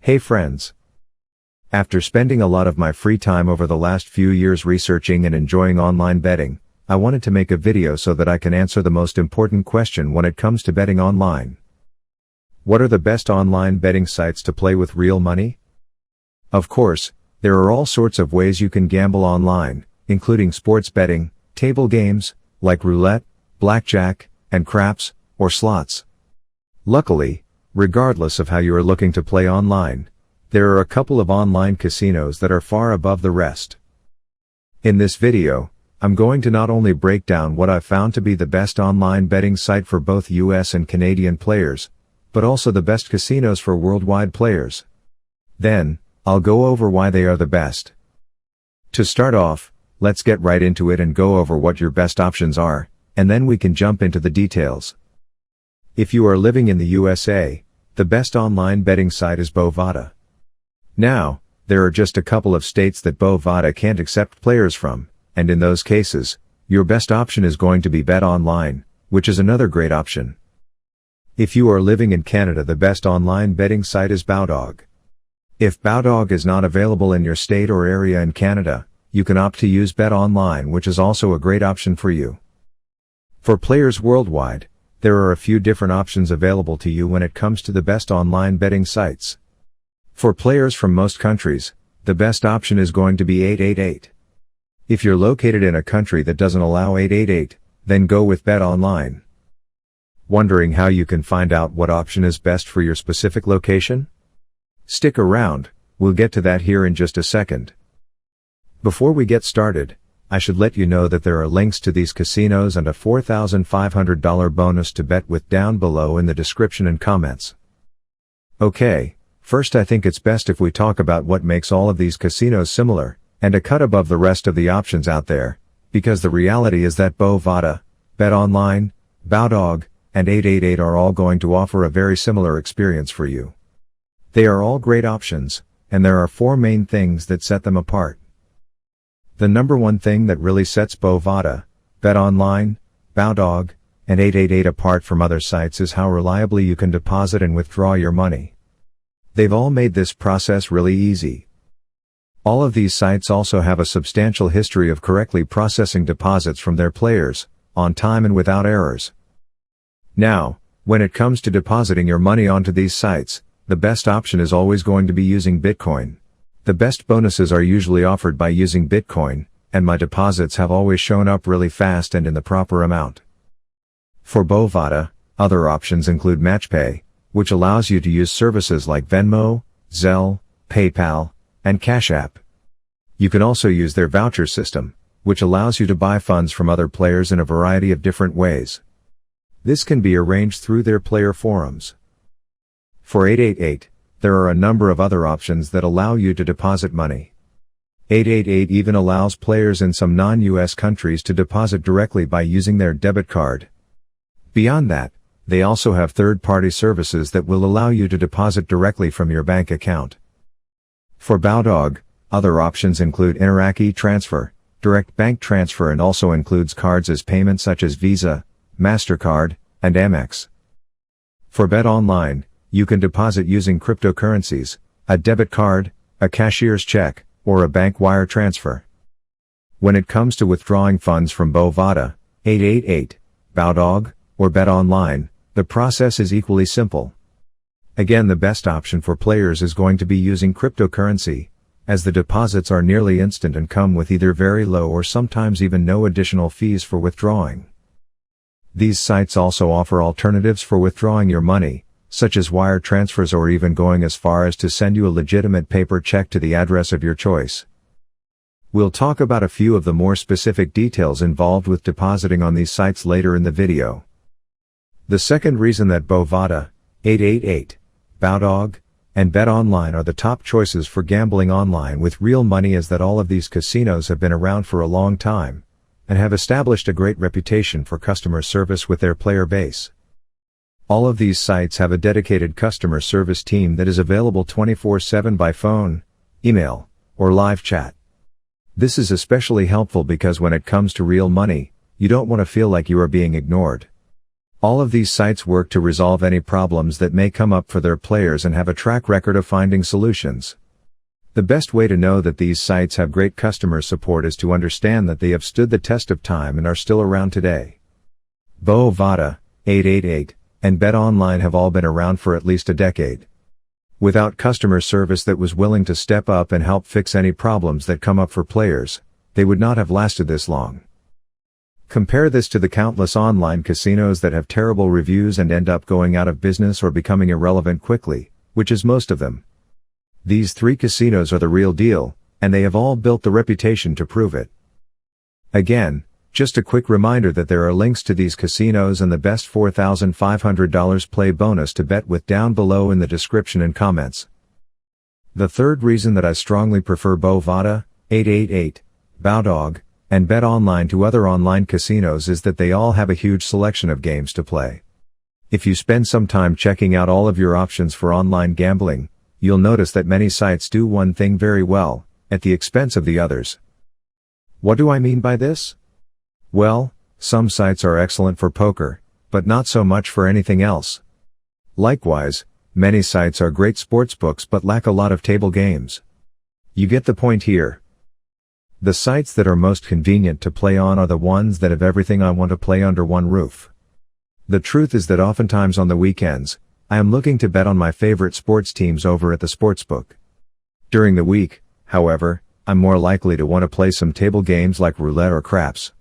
Hey friends! After spending a lot of my free time over the last few years researching and enjoying online betting, I wanted to make a video so that I can answer the most important question when it comes to betting online. What are the best online betting sites to play with real money? Of course, there are all sorts of ways you can gamble online, including sports betting, table games, like roulette, blackjack, and craps, or slots. Luckily, regardless of how you are looking to play online, there are a couple of online casinos that are far above the rest. In this video, I'm going to not only break down what I've found to be the best online betting site for both US and Canadian players, but also the best casinos for worldwide players. Then, I'll go over why they are the best. To start off, let's get right into it and go over what your best options are, and then we can jump into the details. If you are living in the USA, the best online betting site is Bovada. Now, there are just a couple of states that Bovada can't accept players from, and in those cases, your best option is going to be BetOnline, which is another great option. If you are living in Canada, the best online betting site is Bowdog. If Bowdog is not available in your state or area in Canada, you can opt to use BetOnline, which is also a great option for you. For players worldwide, there are a few different options available to you when it comes to the best online betting sites. For players from most countries, the best option is going to be 888. If you're located in a country that doesn't allow 888, then go with BetOnline. Wondering how you can find out what option is best for your specific location? Stick around, we'll get to that here in just a second. Before we get started, I should let you know that there are links to these casinos and a $4,500 bonus to bet with down below in the description and comments. Okay, first I think it's best if we talk about what makes all of these casinos similar, and a cut above the rest of the options out there, because the reality is that Bovada, BetOnline, Bowdog, and 888 are all going to offer a very similar experience for you. They are all great options, and there are four main things that set them apart. The number one thing that really sets Bovada, BetOnline, Bowdog, and 888 apart from other sites is how reliably you can deposit and withdraw your money. They've all made this process really easy. All of these sites also have a substantial history of correctly processing deposits from their players, on time and without errors. Now, when it comes to depositing your money onto these sites, the best option is always going to be using Bitcoin. The best bonuses are usually offered by using Bitcoin, and my deposits have always shown up really fast and in the proper amount. For Bovada, other options include MatchPay, which allows you to use services like Venmo, Zelle, PayPal, and Cash App. You can also use their voucher system, which allows you to buy funds from other players in a variety of different ways. This can be arranged through their player forums. For 888, there are a number of other options that allow you to deposit money. 888 even allows players in some non-US countries to deposit directly by using their debit card. Beyond that, they also have third-party services that will allow you to deposit directly from your bank account. For Bowdog, other options include Interac e-Transfer, direct bank transfer, and also includes cards as payment such as Visa, MasterCard, and Amex. For BetOnline, you can deposit using cryptocurrencies, a debit card, a cashier's check, or a bank wire transfer. When it comes to withdrawing funds from Bovada, 888, Bowdog, or BetOnline, the process is equally simple. Again, the best option for players is going to be using cryptocurrency, as the deposits are nearly instant and come with either very low or sometimes even no additional fees for withdrawing. These sites also offer alternatives for withdrawing your money, such as wire transfers or even going as far as to send you a legitimate paper check to the address of your choice. We'll talk about a few of the more specific details involved with depositing on these sites later in the video. The second reason that Bovada, 888, Bowdog, and BetOnline are the top choices for gambling online with real money is that all of these casinos have been around for a long time, and have established a great reputation for customer service with their player base. All of these sites have a dedicated customer service team that is available 24/7 by phone, email, or live chat. This is especially helpful because when it comes to real money, you don't want to feel like you are being ignored. All of these sites work to resolve any problems that may come up for their players and have a track record of finding solutions. The best way to know that these sites have great customer support is to understand that they have stood the test of time and are still around today. Bovada, 888, and BetOnline have all been around for at least a decade. Without customer service that was willing to step up and help fix any problems that come up for players, they would not have lasted this long. Compare this to the countless online casinos that have terrible reviews and end up going out of business or becoming irrelevant quickly, which is most of them. These three casinos are the real deal, and they have all built the reputation to prove it. Again, just a quick reminder that there are links to these casinos and the best $4,500 play bonus to bet with down below in the description and comments. The third reason that I strongly prefer Bovada, 888, Bowdog, and BetOnline to other online casinos is that they all have a huge selection of games to play. If you spend some time checking out all of your options for online gambling, you'll notice that many sites do one thing very well, at the expense of the others. What do I mean by this? Well, some sites are excellent for poker, but not so much for anything else. Likewise, many sites are great sportsbooks but lack a lot of table games. You get the point here. The sites that are most convenient to play on are the ones that have everything I want to play under one roof. The truth is that oftentimes on the weekends, I am looking to bet on my favorite sports teams over at the sportsbook. During the week, however, I'm more likely to want to play some table games like roulette or craps.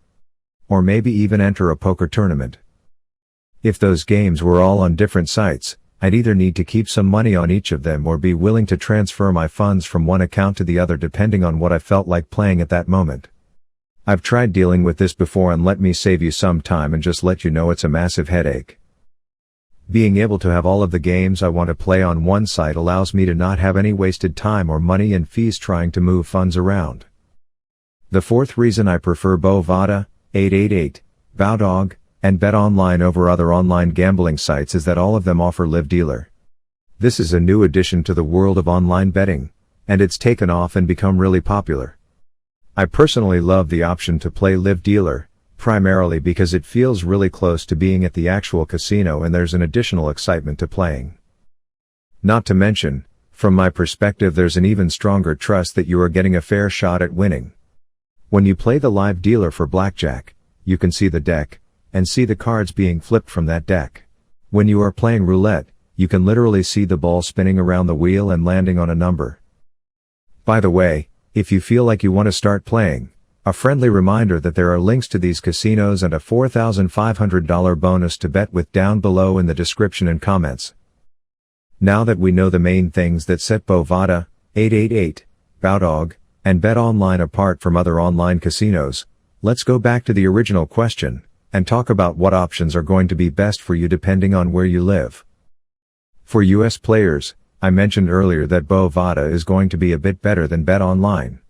Or maybe even enter a poker tournament. If those games were all on different sites, I'd either need to keep some money on each of them or be willing to transfer my funds from one account to the other depending on what I felt like playing at that moment. I've tried dealing with this before and let me save you some time and just let you know it's a massive headache. Being able to have all of the games I want to play on one site allows me to not have any wasted time or money and fees trying to move funds around. The fourth reason I prefer Bovada, 888, Bowdog, and BetOnline over other online gambling sites is that all of them offer live dealer. This is a new addition to the world of online betting, and it's taken off and become really popular. I personally love the option to play live dealer, primarily because it feels really close to being at the actual casino and there's an additional excitement to playing. Not to mention, from my perspective there's an even stronger trust that you are getting a fair shot at winning. When you play the live dealer for blackjack, you can see the deck, and see the cards being flipped from that deck. When you are playing roulette, you can literally see the ball spinning around the wheel and landing on a number. By the way, if you feel like you want to start playing, a friendly reminder that there are links to these casinos and a $4,500 bonus to bet with down below in the description and comments. Now that we know the main things that set Bovada, 888, Bowdog, and BetOnline apart from other online casinos, let's go back to the original question and talk about what options are going to be best for you depending on where you live. For US players, I mentioned earlier that Bovada is going to be a bit better than BetOnline.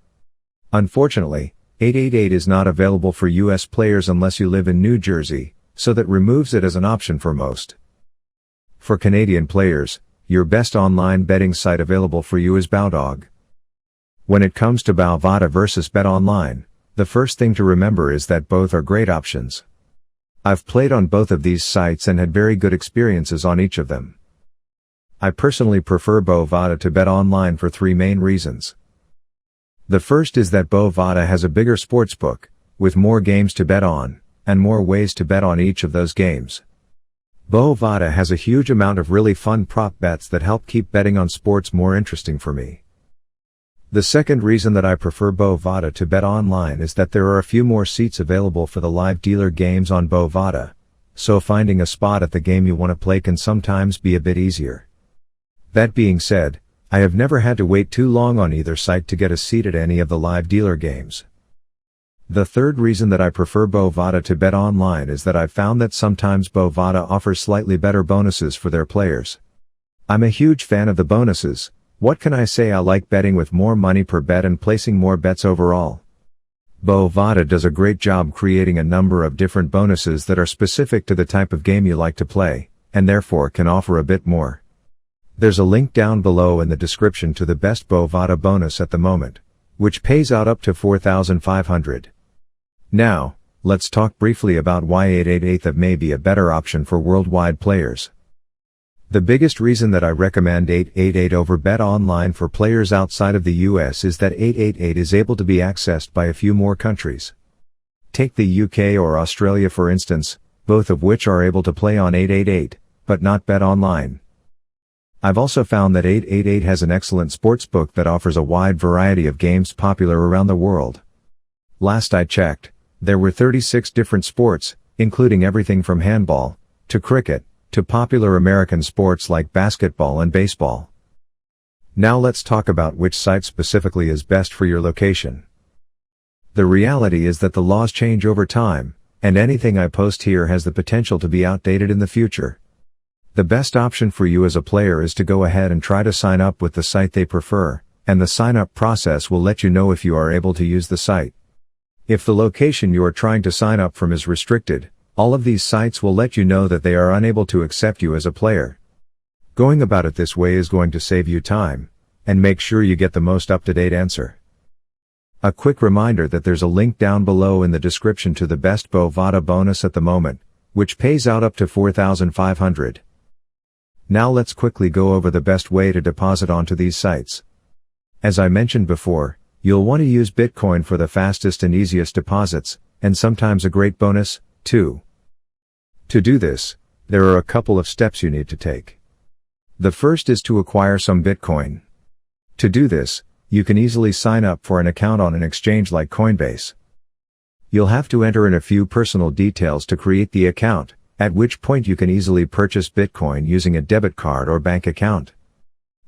Unfortunately, 888 is not available for US players unless you live in New Jersey, so that removes it as an option for most. For Canadian players, your best online betting site available for you is Bowdog. When it comes to Bovada versus BetOnline, the first thing to remember is that both are great options. I've played on both of these sites and had very good experiences on each of them. I personally prefer Bovada to BetOnline for three main reasons. The first is that Bovada has a bigger sportsbook, with more games to bet on, and more ways to bet on each of those games. Bovada has a huge amount of really fun prop bets that help keep betting on sports more interesting for me. The second reason that I prefer Bovada to BetOnline is that there are a few more seats available for the live dealer games on Bovada, so finding a spot at the game you want to play can sometimes be a bit easier. That being said, I have never had to wait too long on either site to get a seat at any of the live dealer games. The third reason that I prefer Bovada to BetOnline is that I've found that sometimes Bovada offers slightly better bonuses for their players. I'm a huge fan of the bonuses. What can I say? I like betting with more money per bet and placing more bets overall. Bovada does a great job creating a number of different bonuses that are specific to the type of game you like to play, and therefore can offer a bit more. There's a link down below in the description to the best Bovada bonus at the moment, which pays out up to $4,500. Now, let's talk briefly about why 888 may be a better option for worldwide players. The biggest reason that I recommend 888 over BetOnline for players outside of the US is that 888 is able to be accessed by a few more countries. Take the UK or Australia for instance, both of which are able to play on 888, but not BetOnline. I've also found that 888 has an excellent sportsbook that offers a wide variety of games popular around the world. Last I checked, there were 36 different sports, including everything from handball, to cricket, to popular American sports like basketball and baseball. Now let's talk about which site specifically is best for your location. The reality is that the laws change over time, and anything I post here has the potential to be outdated in the future. The best option for you as a player is to go ahead and try to sign up with the site they prefer, and the sign-up process will let you know if you are able to use the site. If the location you are trying to sign up from is restricted, all of these sites will let you know that they are unable to accept you as a player. Going about it this way is going to save you time, and make sure you get the most up-to-date answer. A quick reminder that there's a link down below in the description to the best Bovada bonus at the moment, which pays out up to $4,500. Now let's quickly go over the best way to deposit onto these sites. As I mentioned before, you'll want to use Bitcoin for the fastest and easiest deposits, and sometimes a great bonus, too. To do this, there are a couple of steps you need to take. The first is to acquire some Bitcoin. To do this, you can easily sign up for an account on an exchange like Coinbase. You'll have to enter in a few personal details to create the account, at which point you can easily purchase Bitcoin using a debit card or bank account.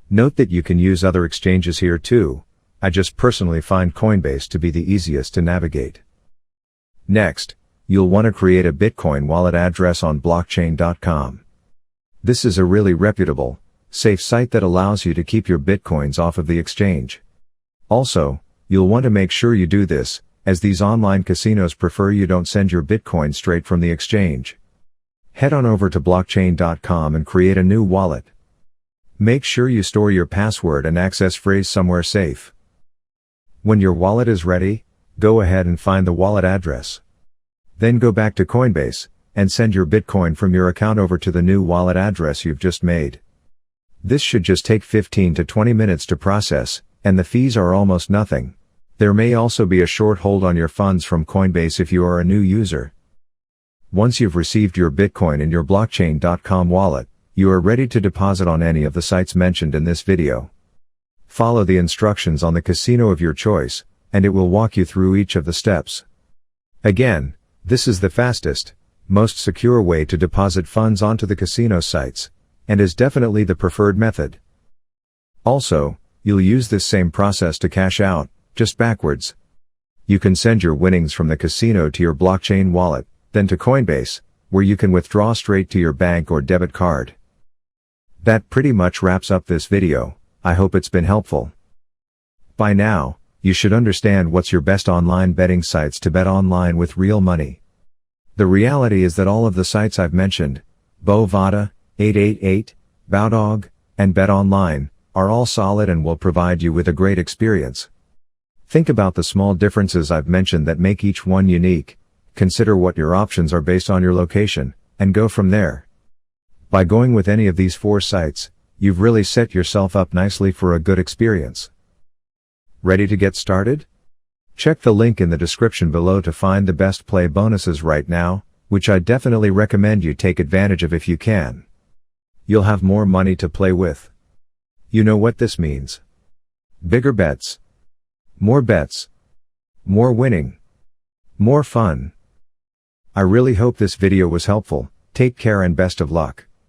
Note that you can use other exchanges here too. I just personally find Coinbase to be the easiest to navigate. Next, you'll want to create a Bitcoin wallet address on blockchain.com. This is a really reputable, safe site that allows you to keep your Bitcoins off of the exchange. Also, you'll want to make sure you do this, as these online casinos prefer you don't send your Bitcoin straight from the exchange. Head on over to blockchain.com and create a new wallet. Make sure you store your password and access phrase somewhere safe. When your wallet is ready, go ahead and find the wallet address. Then go back to Coinbase, and send your Bitcoin from your account over to the new wallet address you've just made. This should just take 15 to 20 minutes to process, and the fees are almost nothing. There may also be a short hold on your funds from Coinbase if you are a new user. Once you've received your Bitcoin in your blockchain.com wallet, you are ready to deposit on any of the sites mentioned in this video. Follow the instructions on the casino of your choice, and it will walk you through each of the steps. Again, this is the fastest, most secure way to deposit funds onto the casino sites, and is definitely the preferred method. Also, you'll use this same process to cash out, just backwards. You can send your winnings from the casino to your blockchain wallet, then to Coinbase, where you can withdraw straight to your bank or debit card. That pretty much wraps up this video. I hope it's been helpful. By now, you should understand what's your best online betting sites to bet online with real money. The reality is that all of the sites I've mentioned, Bovada, 888, Bowdog, and BetOnline, are all solid and will provide you with a great experience. Think about the small differences I've mentioned that make each one unique. Consider what your options are based on your location, and go from there. By going with any of these 4 sites, you've really set yourself up nicely for a good experience. Ready to get started? Check the link in the description below to find the best play bonuses right now, which I definitely recommend you take advantage of if you can. You'll have more money to play with. You know what this means. Bigger bets. More bets. More winning. More fun. I really hope this video was helpful. Take care and best of luck.